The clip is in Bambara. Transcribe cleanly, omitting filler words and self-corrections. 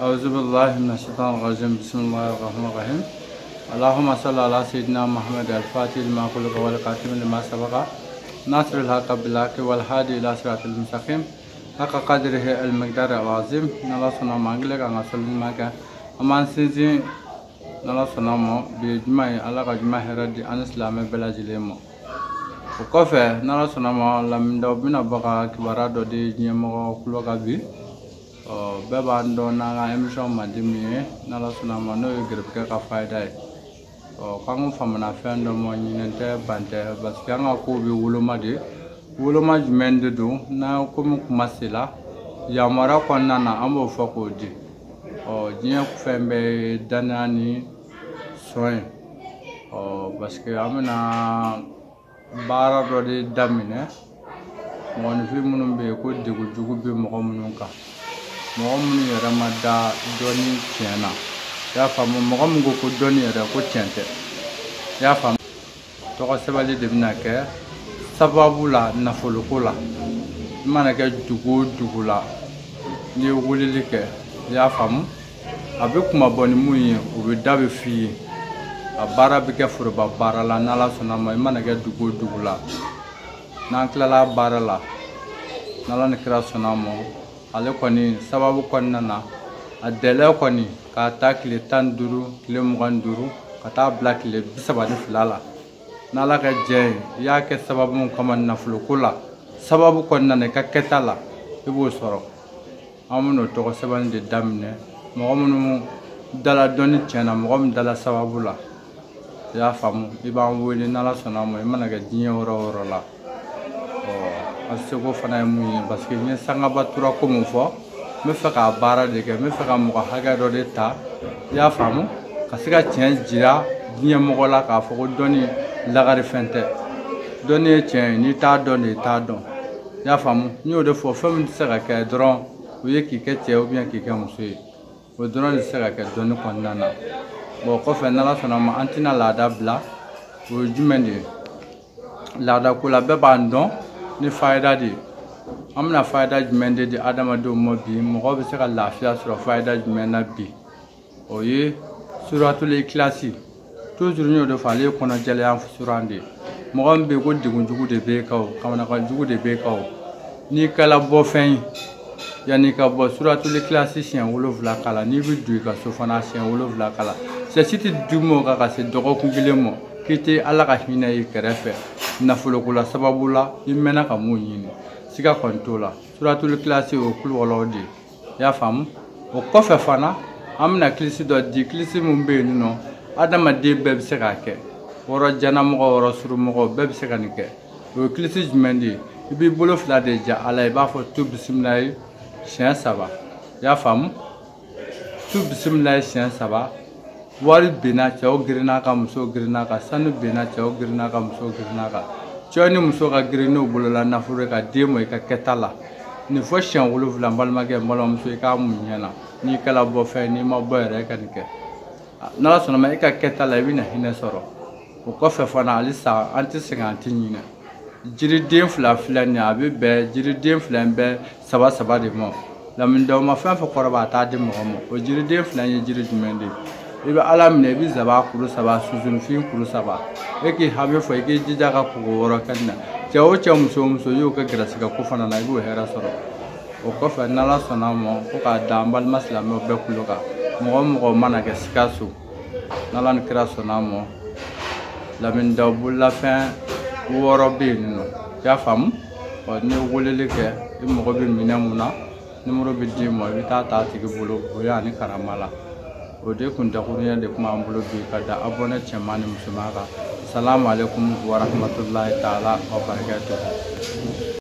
أعوذ بالله من الشيطان الرجيم. بسم الله الرحمن الرحيم. اللهم صل على سيدنا محمد الفاتح لما خلق والقاتم لما سبق ناصر الحق بالحق والهادي إلى صراط المستقيم حق قدره المقدار العظيم. نلا سنا مانغلك أنا سلم معك أمان سيزي نلا سنا مو بجمع على جمع هردي أن إسلام بلاجلمو وكفى نلا سنا مو لم دوبنا بقى كبارات دي نيمو كلوكا بي beba ndo na emission madimi na la suna ma no grip ka faida kangu famana fendo mo nyinente bante parce que nga ko bi wuluma jumende do na ko mu masila ya mara ko nana ambo fako di jinya ku fembe danani soin parce que amena bara do de damine mo ni fi munum be ko digu jugu be mo munun ka Mohamed Ramada Doni Tiana. Ya famu Mohamed ko Doni era ko tiente. Ya famu to ko sebali de binake sababu la nafuluko la. Mana ke dugu la. Ni wulilike ya famu abe kuma boni muyi o be dabe fi abara be ke furuba bara la nala sona mai mana ke dugu la. Nan klala bara la. Nala ne kra sona mo ale koni sababu konna na adele koni ka ta kile 10 duru kile 20 duru ka ta black le bisabani filala nala ka je ya ke sababu mun kama na fulukula sababu konna ne ka ketala ibo soro amuno to ko sabani de damne mo mun dala doni tiana mo dala sababu la ya famu iba woni nala sona mo mana ga jinye woro la asego fana mu parce que ni sanga batura ko mu fo me fa ka bara de ke me fa ka mu haga do de ta ya famu kasika tien jira dinya mo la ka fo doni lagari fente doni tien ni ta doni ta don ya famu ni o de fo fam sera ka dron o ye ki ke tie ou bien ki ke musu o dron sera ka doni ko nana bo ko fe na la sona ma antina la da bla o jumende la da ko la be bandon ni faida di amna faida jumende di adama do mobi mo be se ka lafiya sur faida jumena bi oye suratul ikhlas toujours ñu do fale ko na jale am surande mo be ko digun jugu de be kaw kamana ka jugu de be kaw ni kala bo fen yani ka bo suratul ikhlas sien wolo vla kala ni bi du ka so fana sien wolo vla kala c'est siti du mo ka se dogo kungilemo kiti ala ka hina yi kerefe nafulukula sababu la imena ka mu nyini sika kontola suratul ikhlas o kul wolodi ya fam o kofe fana amna klisi do di klisi mu be no adama de beb se ka ke woro jana mo woro suru mo beb se ka nike o klisi jmendi ibi bolo fla de ja ala ba fo tu bismillah sien saba ya fam tu bismillah sien saba wari bina chao girina ka muso girina ka sanu bina chao girina ka muso girina ka choni muso ka girino bolola na fure ka demo ka ketala ni fo shan wulu vula balma ke mbalo muso ka munyana ni kala bo fe ni ma bo re ka nike na la sona ma ka ketala bina hine soro o ko fe fana alisa anti 50 nyina jiri den fula fula ni abi be jiri den fula be saba de mo la min do ma fa korba ta de mo o jiri den fula ni jiri jumende ibe alamne bi zaba kuru saba suzun fin kuru saba eke habe fo eke jija ka ko woro kanna jawo cham so yo ka grasi ka ko fana na ibu hera soro o ko fa na la sona mo ko ka dambal masla mo be kuloka mo mana ke skasu na lan kra sona mo la min dabul la fin woro be no ya fam o ne wolele ke mo ko be minamuna numero be di mo bi ta tigi bolo o ya ni karamala o de kun da kuriya de kuma ambulo bi kada abone chamani musumaka assalamu alaikum wa rahmatullahi ta'ala wa barakatuh.